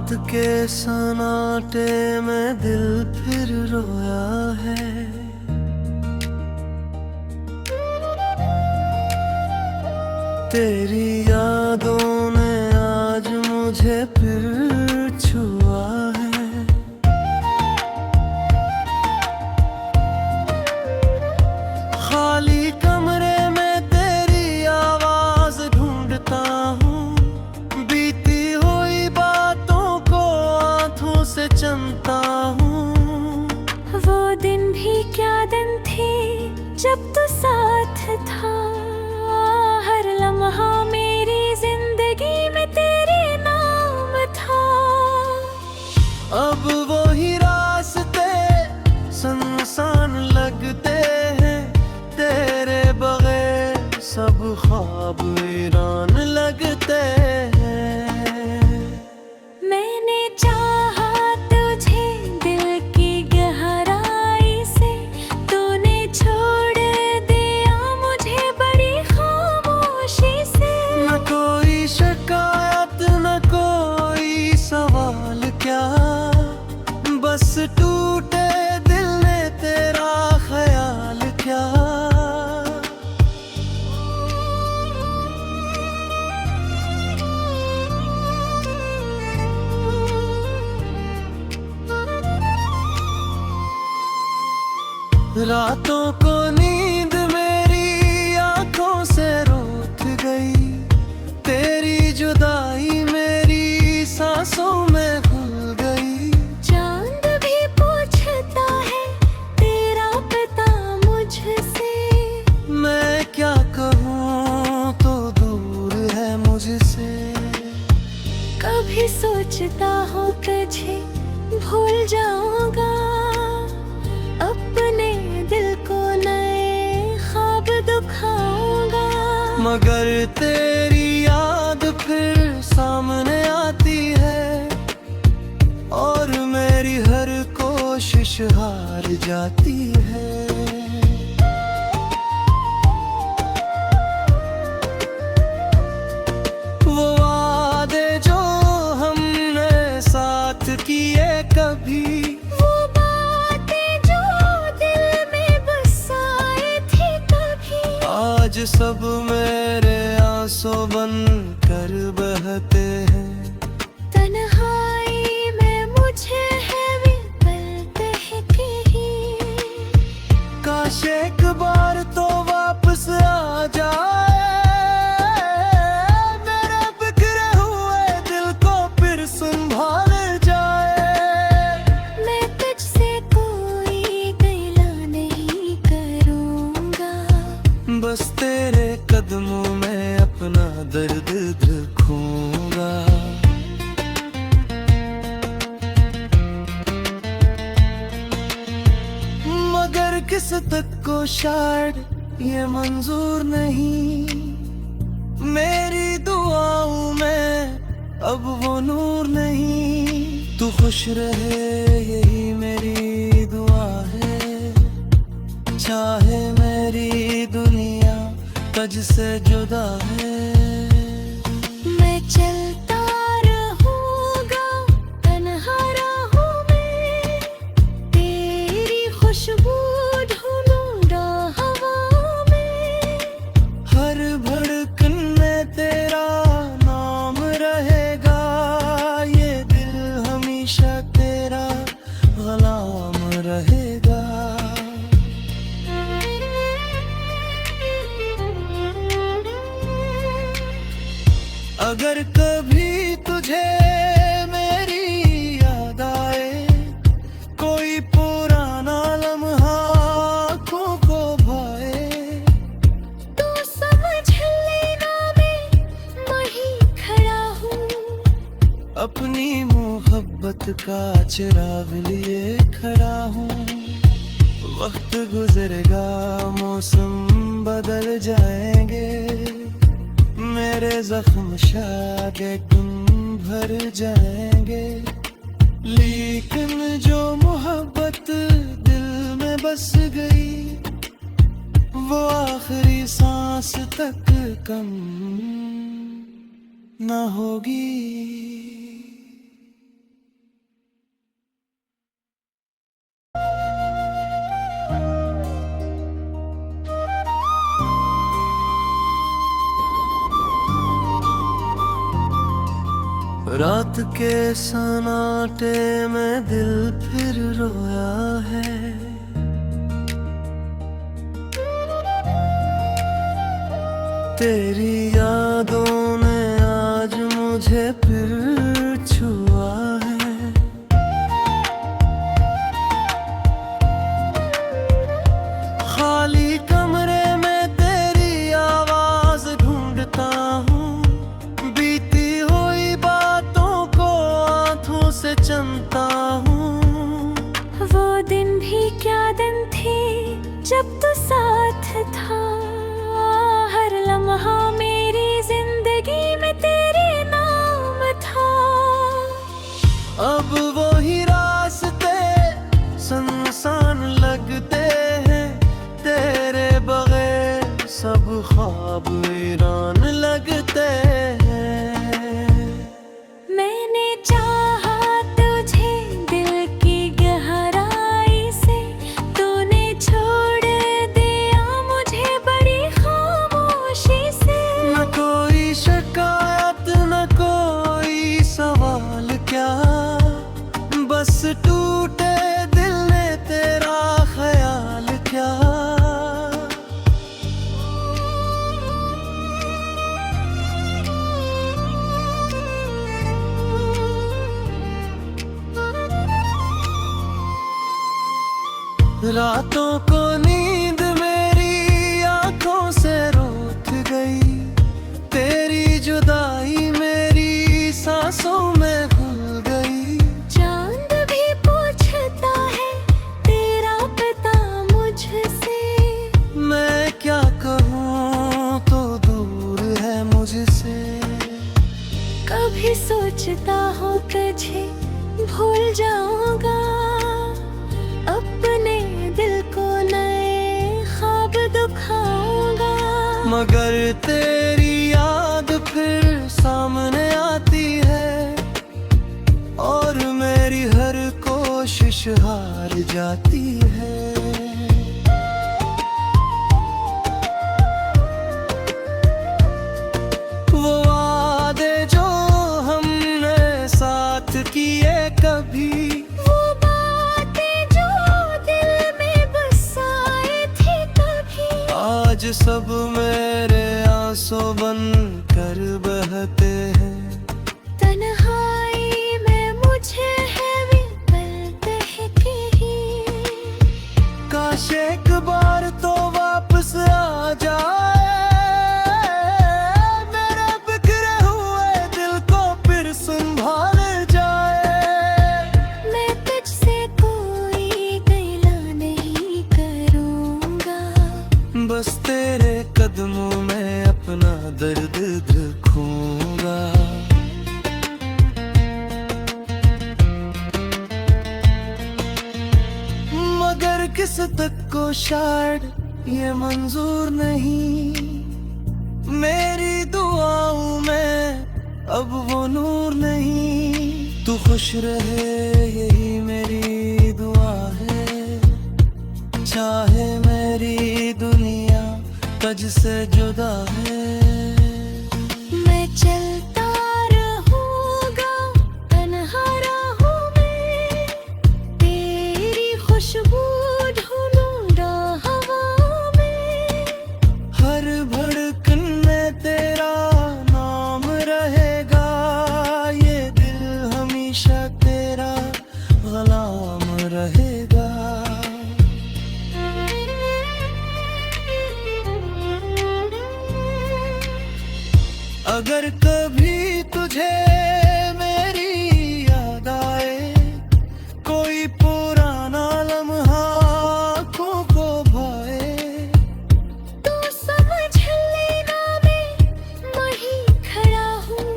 रात के सन्नाटे में दिल फिर रोया है। तेरी यादों ने आज मुझे फिर छुआ है। खाली कमरे में तेरी आवाज ढूंढता हूँ, बीती हुई बातों को आंखों से चुनता हूँ। वो दिन भी क्या दिन थे जब तू साथ था, हर लम्हा मेरी जिंदगी में तेरे नाम था। अब वही रास्ते सुनसान लगते हैं, तेरे बगैर सब ख्वाब वीरान लगते हैं। मैंने चाहा तुझे दिल की गहराई से, तूने छोड़ दिया मुझे बड़ी खामोशी से। न कोई शिकायत न कोई सवाल, क्या बस टूटे दिल ने तेरा ख्याल क्या। रातों को नींद मेरी आंखों से रोक गई, तेरी जुदाई मेरी सांसों में घुल गई। चांद भी पूछता है तेरा पता मुझसे, मैं क्या कहूँ तो दूर है मुझसे। कभी सोचता हूँ तुझे भूल जाऊंगा, अपने दिल को नए ख्वाब दिखाऊंगा। मगर तेरी याद फिर सामने आती है, और मेरी हर कोशिश हार जाती है। वो वादे जो हमने साथ किए कभी, वो बातें जो दिल में बसाई थी कभी, आज सब मेरे आंसू बन कर बहते हैं। तन्हाई में मुझे है विकल्प है कहीं, काश एक बार तो वापस आ जाए, मेरे बिखरे हुए दिल को फिर संभाल जाए। मैं तुझसे कोई गिला नहीं करूंगा, बस तेरे कदमों में अपना दर्द रखूंगा। मगर किस तक को शायद ये मंजूर नहीं, मेरी दुआओं में अब वो नूर नहीं। तू खुश रहे यही मेरी दुआ है, चाहे मेरी दुनिया तुझ से जुदा है। मैं चलता रहूंगा तन्हा राहों में, तेरी खुशबू ढूंढूंगा हवा में। हर धड़कन में तेरा नाम रहेगा, ये दिल हमेशा तेरा गुलाम रहेगा। अगर कभी तुझे मेरी याद आए, कोई पुराना लम्हा आँखों को भाए, तो समझ लेना मैं वहीं खड़ा हूँ, अपनी मोहब्बत का चिराग लिए खड़ा हूँ। वक्त गुजरेगा मौसम बदल जाएंगे, मेरे जख्म शायद एक दिन भर जाएंगे। लेकिन जो मोहब्बत दिल में बस गई, वो आखिरी सांस तक कम न होगी। रात के सन्नाटे में दिल फिर रोया है। तेरी यादों ने आज मुझे फिर छुआ है। खाली कमरे में तेरी आवाज ढूंढता हूँ, बीती हुई बातों को आंखों से चुनता हूँ। वो दिन भी क्या दिन थे जब तू साथ था, हर लम्हा मेरी जिंदगी में तेरे नाम था। अब वही रास्ते सुनसान लगते हैं, तेरे बगैर सब ख्वाब वीरान लगते हैं। मैंने चाहा तुझे दिल की गहराई से, तूने छोड़ दिया मुझे बड़ी खामोशी से। न कोई शिकायत न कोई सवाल, क्या बस टूटे दिल ने तेरा ख्याल क्या। रातों को नींद मेरी आंखों से रूठ गई, तेरी जुदाई मेरी सांसों में घुल गई। चांद भी पूछता है तेरा पता मुझसे, मैं क्या कहूँ तो दूर है मुझसे। कभी सोचता हूँ तुझे भूल जाऊंगा, अपने दिल को नए ख्वाब दिखाऊंगा। मगर तेरी याद फिर सामने आती है, और मेरी हर कोशिश हार जाती है। वो वादे जो हमने साथ किए कभी, वो बातें जो दिल में बसाई थी कभी, आज सब मेरे आंसू बन कर बहते हैं। तन्हाई में मुझे है भी पल कहीं। काश एक बार तो वापस आ जाए, मेरे बिखरे हुए दिल को फिर संभाल जाए। मैं तुझसे कोई गिला नहीं करूँगा, बस तेरे कदमों में अपना दर्द रखूंगा। मगर किस तक को शायद ये मंजूर नहीं, मेरी दुआओं में अब वो नूर नहीं। तू खुश रहे यही मेरी दुआ है, चाहे मेरी दुनिया तुझसे जुदा है। मैं चलता रहूँगा तन्हा राहों में, तेरी खुशबू ढूंढूंगा हवा में। हर धड़कन में तेरा नाम रहेगा, ये दिल हमेशा तेरा गुलाम रहेगा। अगर कभी तुझे मेरी याद आए, कोई पुराना लम्हा आँखों को भाए, तो समझ लेना मैं वहीं खड़ा हूँ,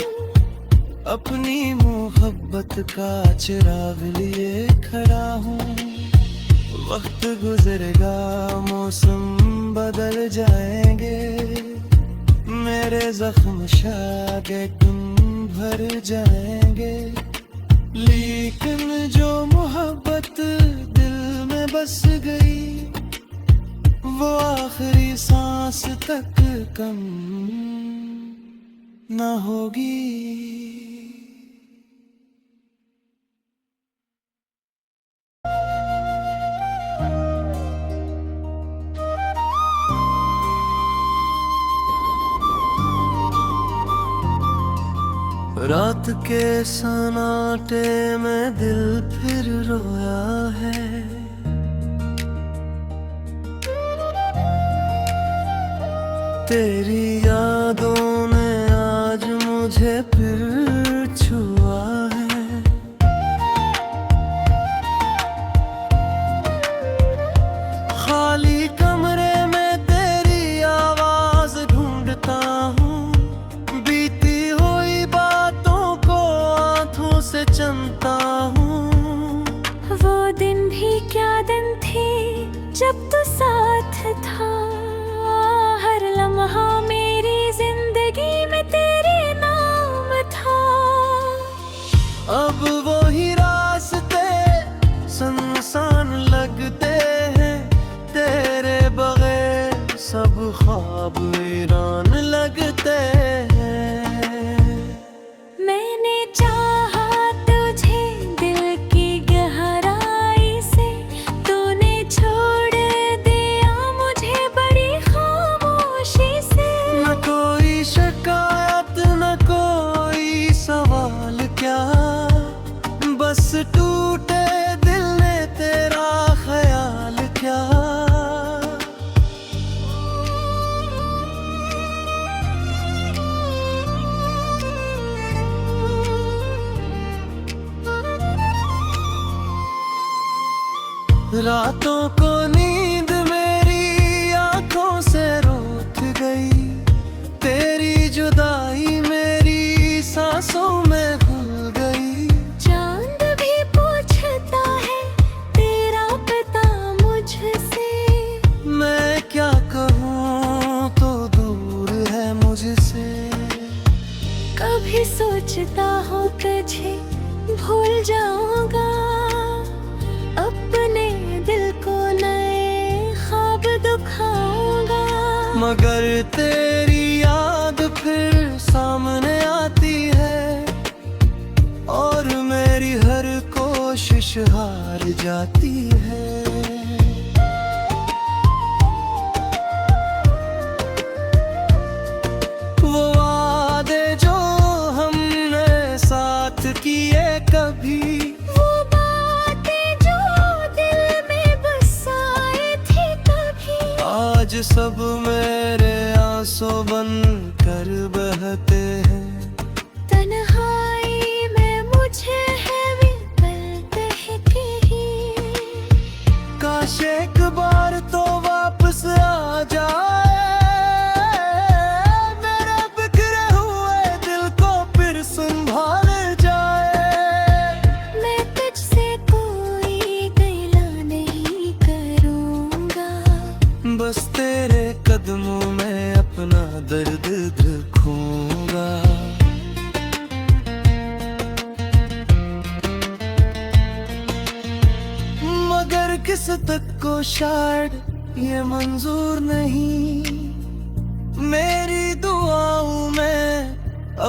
अपनी मोहब्बत का चिराग लिए खड़ा हूँ। वक्त गुजरेगा मौसम बदल जाएंगे, मेरे जख्म शागे तुम भर जाएंगे। लेकिन जो मोहब्बत दिल में बस गई, वो आखिरी सांस तक कम न होगी। रात के सन्नाटे में दिल फिर रोया है। तेरी यादों ने आज मुझे फिर छुआ है। खाली कमरे में तेरी आवाज ढूंढता हूँ, बीती हुई बातों को आंखों से चुनता हूँ। वो दिन भी क्या दिन थे जब तू साथ था, हर लम्हा मेरी जिंदगी में तेरे नाम था। अब वही रास्ते सुनसान लगते हैं, तेरे बगैर सब ख्वाब वीरान लगते हैं। मैंने चाहा तुझे दिल की गहराई से, तूने छोड़ दिया मुझे बड़ी खामोशी से। न कोई शिकायत न कोई सवाल, क्या बस टूटे दिल ने तेरा ख्याल क्या। रातों को नींद मेरी आंखों से रूठ गई, तेरी जुदाई मेरी सांसों में घुल गई। चांद भी पूछता है तेरा पता मुझसे, मैं क्या कहूँ तो दूर है मुझसे। कभी सोचता हूँ तुझे भूल जाऊंगा, अपने दिल को नए ख्वाब दिखाऊंगा। मगर तेरी याद फिर सामने आती है, और मेरी हर कोशिश हार जाती है। वो वादे जो हमने साथ किए कभी, वो बातें जो दिल में बसाई थी कभी, आज सब मेरे आंसू बन कर बहते हैं। तन्हाई में मुझे है विकल्प है कहीं, काश एक बार तो वापस आ जाए, मेरे बिखरे हुए दिल को फिर संभाल जाए। मैं तुझसे कोई गिला नहीं करूंगा, बस तेरे कदमों में अपना दर्द रखूंगा। मगर किस तक को शायद ये मंजूर नहीं, मेरी दुआओं में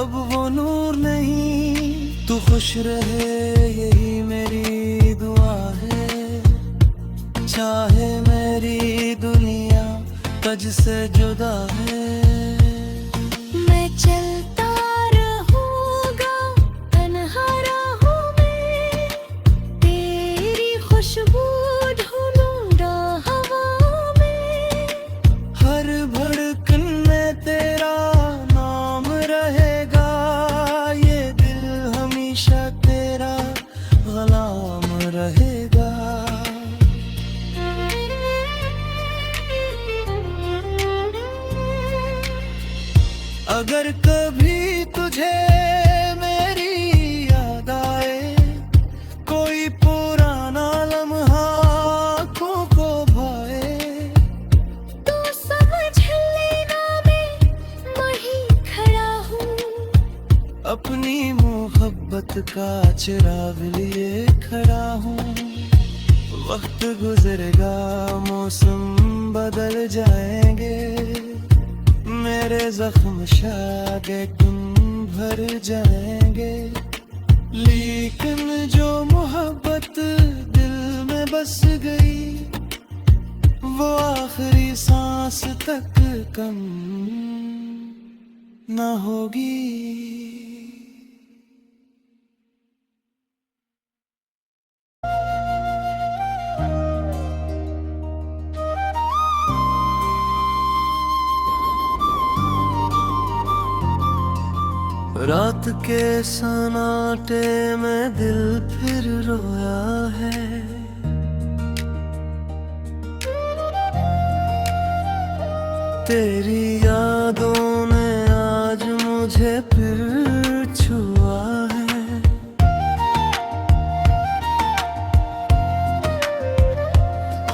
अब वो नूर नहीं। तू खुश रहे यही मेरी दुआ है, चाहे मेरी दुनिया तुझसे जुदा है। मैं चलता रहूंगा तन्हा राहों में, तेरी खुशबू ढूंढूंगा हवा में। हर धड़कन में तेरा नाम रहेगा, ये दिल हमेशा तेरा गुलाम रहेगा। अगर कभी तुझे मेरी याद आए, कोई पुराना लम्हा आँखों को भाए, तो समझ लेना मैं वहीं खड़ा हूँ, अपनी मोहब्बत का चिराग लिए खड़ा हूँ। वक्त गुजरेगा मौसम बदल जाएंगे, मेरे जख्म शायद तुम भर जाएंगे। लेकिन जो मोहब्बत दिल में बस गई, वो आखिरी सांस तक कम न होगी। रात के सन्नाटे में दिल फिर रोया है। तेरी यादों ने आज मुझे फिर छुआ है।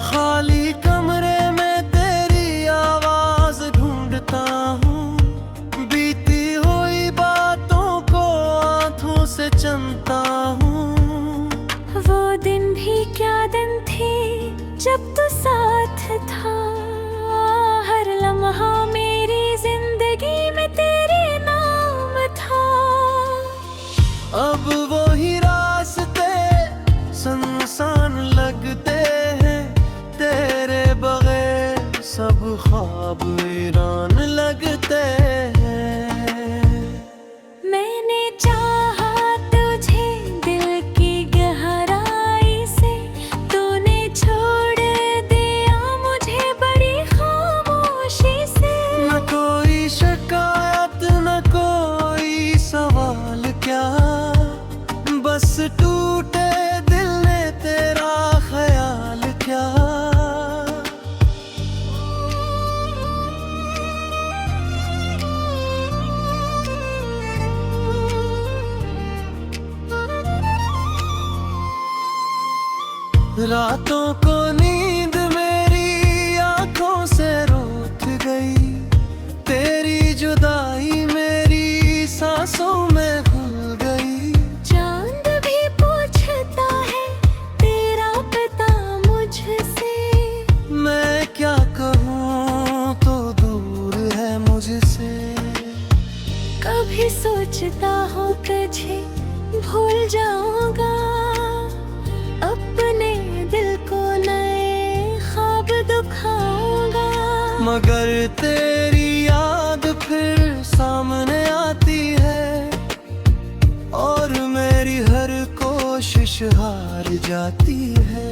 खाली कमरे में तेरी आवाज ढूंढता हूँ, बीती हुई बातों को आंखों से चुनता हूँ। वो दिन भी क्या दिन थे जब तू साथ था, हर लम्हा मेरी जिंदगी में तेरे नाम था। अब वही रास्ते सुनसान लगते हैं, तेरे बगैर सब ख्वाब वीरान लगते हैं। मैंने चाहा तुझे दिल की गहराई से, तूने छोड़ दिया मुझे बड़ी खामोशी से। न कोई शिकायत न कोई सवाल, क्या बस टूटे दिल ने तेरा ख्याल क्या। रातों को नींद मेरी आंखों से रोक गई, तेरी जुदाई मेरी सांसों में घुल गई। चांद भी पूछता है तेरा पता मुझसे, मैं क्या कहूँ तो दूर है मुझसे। कभी सोचता हूँ तुझे भूल जाऊंगा, अपने दिल को नए ख्वाब दिखाऊंगा। मगर तेरी याद फिर सामने आती है, और मेरी हर कोशिश हार जाती है।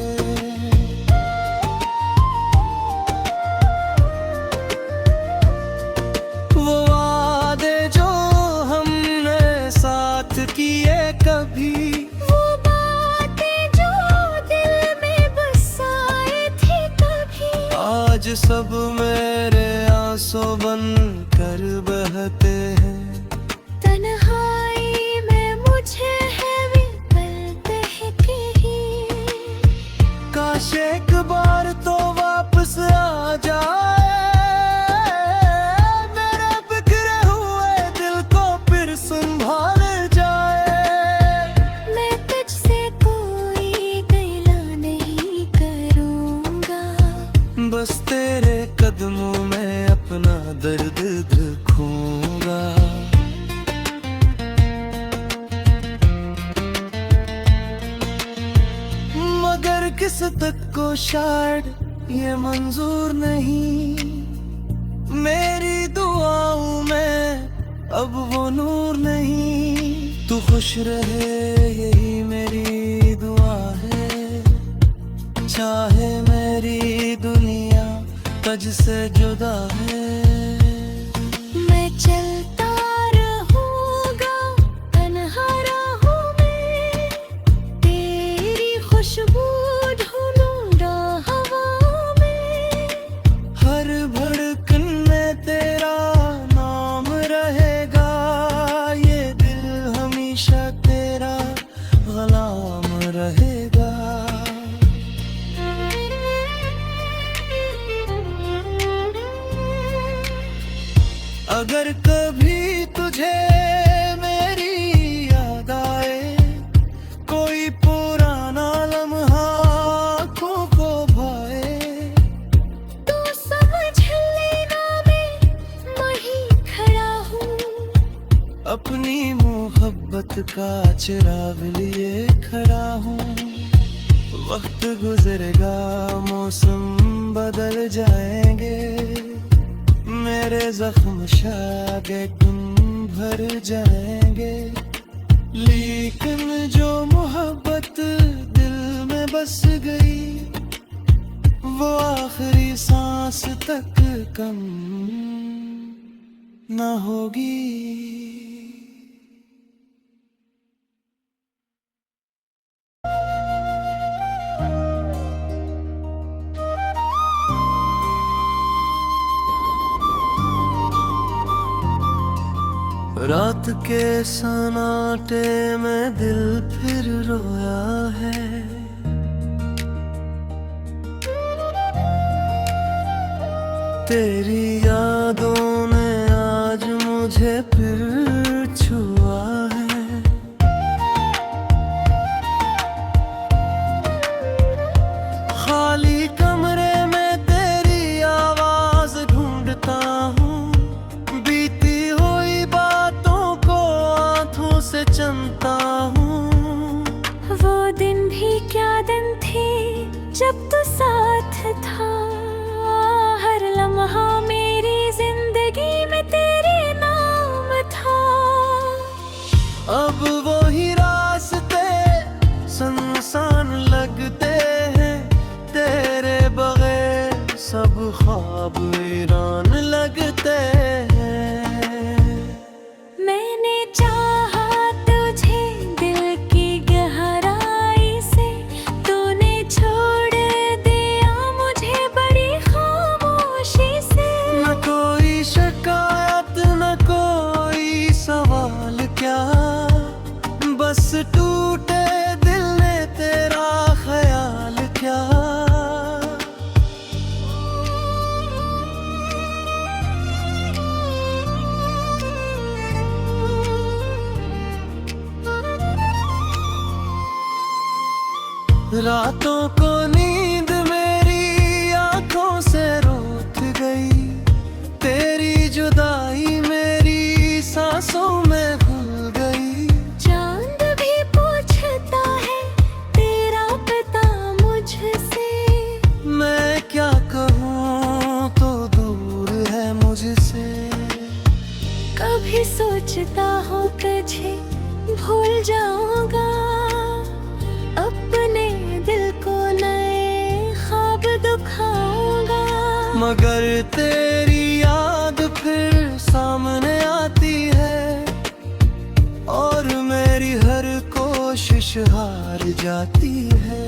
वो वादे जो हमने साथ किए कभी, वो बातें जो दिल में बसाई थी कभी, आज सब मेरे आंसू बन कर बहते हैं। तन्हाई में मुझे है विकल्प है कहीं, काश एक बार तो वापस आ जाए, मेरे बिखरे हुए दिल को फिर संभाल जाए। मैं तुझसे कोई गिला नहीं करूंगा, बस तेरे कदमों में अपना दर्द रखूंगा। मगर किस तक को शायद ये मंजूर नहीं, मेरी दुआओं में अब वो नूर नहीं। तू खुश रहे यही मेरी दुआ है, चाहे मेरी दुनिया तुझसे जुदा है। मैं चलता रहूंगा तन्हा राहों में, तेरी खुशबू ढूंढूंगा हवा में। हर धड़कन में तेरा नाम रहेगा, ये दिल हमेशा तेरा गुलाम रहेगा। अगर कभी तुझे मेरी याद आए, कोई पुराना लम्हा आँखों को भाए, तू समझ लेना मैं वहीं खड़ा हूँ, अपनी मोहब्बत का चिराग लिए खड़ा हूँ। वक्त गुजरेगा मौसम बदल जाएंगे, मेरे जख्म शायद एक दिन भर जाएंगे। लेकिन जो मोहब्बत दिल में बस गई, वो आखिरी सांस तक कम न होगी। रात के सन्नाटे में दिल फिर रोया है। तेरी यादों ने आज मुझे फिर छुआ है। खाली कमरे में तेरी आवाज ढूंढता हूँ, बीती हुई बातों को आंखों से चुनता हूँ। वो दिन भी क्या दिन थे जब तू साथ था, हर लम्हा मेरी जिंदगी में तेरे नाम था। अब वही रास्ते सुनसान लगते हैं, तेरे बगैर सब ख्वाब वीरान लगते हैं। मैंने चाहा तुझे दिल की गहराई से, तूने छोड़ दिया मुझे बड़ी खामोशी से। न कोई शिकायत न कोई सवाल, क्या बस टूटे दिल ने तेरा ख्याल क्या। रातों को नींद मेरी आंखों से रूठ गई, तेरी जुदाई मेरी सांसों में घुल गई। चांद भी पूछता है तेरा पता मुझसे, मैं क्या कहूँ तो दूर है मुझसे। कभी सोचता हूँ तुझे भूल जाऊंगा, अपने दिल को नए ख्वाब दिखाऊंगा। मगर तेरी याद फिर सामने आती है, और मेरी हर कोशिश हार जाती है।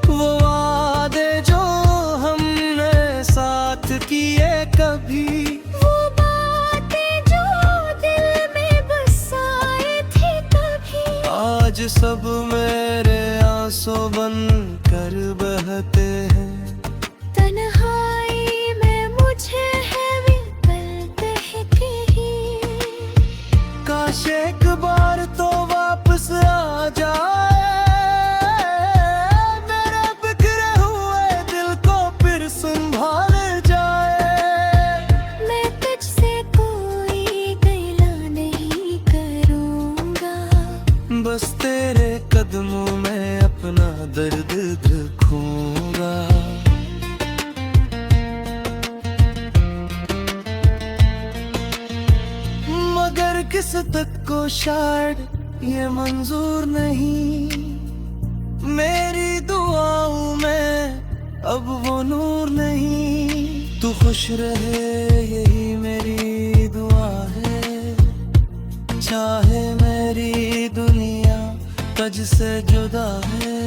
वो वादे जो हमने साथ किए कभी, वो बातें जो दिल में बसाए थे कभी, आज सब मेरे आंसू बन कर बहते हैं। तन्हाई में मुझे है विकल्प है कहीं, काश एक बार तो वापस आ जाए, मेरे बिखरे हुए दिल को फिर संभाल जाए। मैं तुझसे कोई गिला नहीं करूंगा, बस तेरे कदमों में अपना दर्द रखूंगा। मगर किस तक को शायद ये मंजूर नहीं, मेरी दुआओं में अब वो नूर नहीं। तू खुश रहे यही मेरी दुआ है, चाहे मेरी दुनिया तुझसे जुदा है।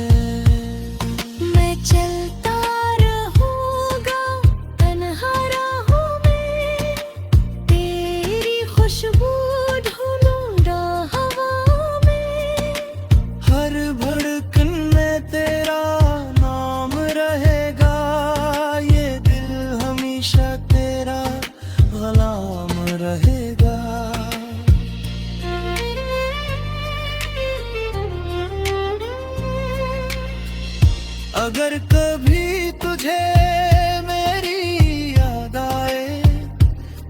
मैं चलता रहूंगा तन्हा राहों में, तेरी खुशबू ढूंढूंगा हवा में। हर धड़कन में तेरा नाम रहेगा, ये दिल हमेशा तेरा गुलाम रहेगा। अगर कभी तुझे मेरी याद आए,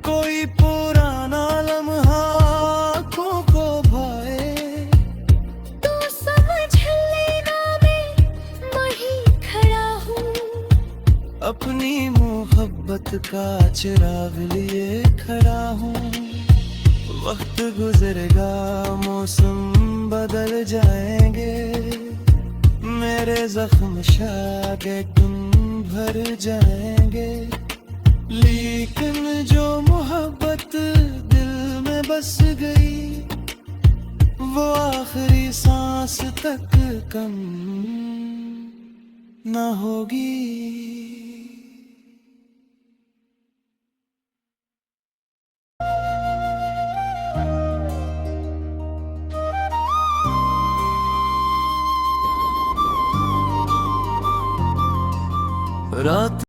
कोई पुराना लम्हा आँखों को भाए, तो समझ लेना मैं वहीं खड़ा हूँ, अपनी मोहब्बत का चिराग लिए खड़ा हूँ। वक्त गुजरेगा मौसम बदल जाएंगे, मेरे जख्म शायद एक दिन भर जाएंगे। लेकिन जो मोहब्बत दिल में बस गई, वो आखिरी सांस तक कम न होगी।